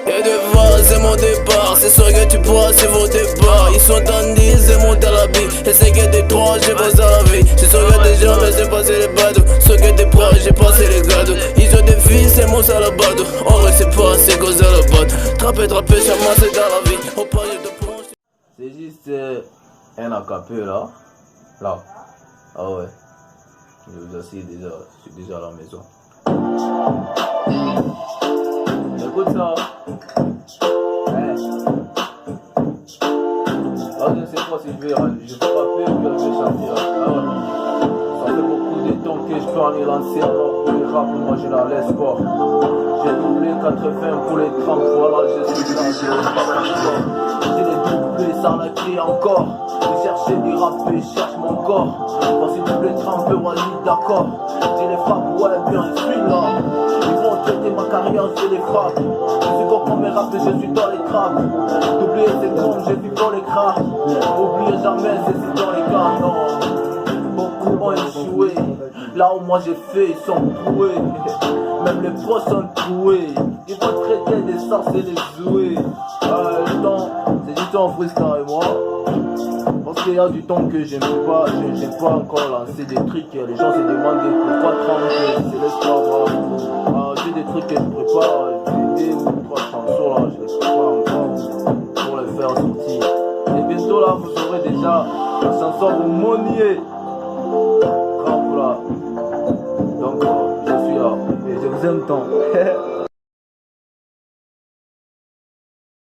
Et de voir, c'est mon départ. C'est sûr que tu pourras, c'est vos départs. Ils sont tandis, c'est mon à la vie. Et c'est que des trois, j'ai passé à la vie. C'est sûr que des gens, mais j'ai passé les bateaux. Sûr que des proches, j'ai passé les gâteaux. Ils ont des filles, c'est mon salabado. En vrai, c'est pas, c'est cause à la botte. Trapper, ça m'a, c'est dans la vie. Au palier de planche. C'est juste un acapé là. Là. Ah ouais. Je vous assure déjà, je suis déjà à la maison. Écoute ça. Ouais. Ah, je ne sais pas si je vais frapper ou bien je vais chanter. Ah ouais. Ça fait beaucoup de temps que je peux en y lancer. Alors pour les rap, moi je la laisse pas. J'ai doublé 80 pour les 30. Voilà, je suis là, j'ai les doublés, ça en a crié encore. Je cherchais du rap et je cherche mon corps. Voici doublé 30, Wally, d'accord. J'ai les frappes, ouais, bien, je suis là. Ils vont traiter ma carrière, j'ai les frappes. Je suis comprends mes raps et je suis dans les trappes. D'oublier c'est con, je suis dans les crapes. Oubliez jamais, c'est dans les cas, non. Beaucoup ont échoué. Là où moi j'ai fait, ils sont troués. Même les pros sont troués. Ils vont traiter des sorciers et des jouets. Le temps, c'est du temps freestyle et moi. Parce qu'il y a du temps que j'aime pas, j'ai pas encore lancé des trucs. Les gens se demandent pourquoi 30, c'est l'espoir. J'ai des trucs que je prépare, j'ai 2 ou 3 chansons là, je les prépare encore pour les faire sortir. Et bientôt là, vous aurez déjà la chanson pour Monnier. Là. Donc je suis là et je vous aime tant.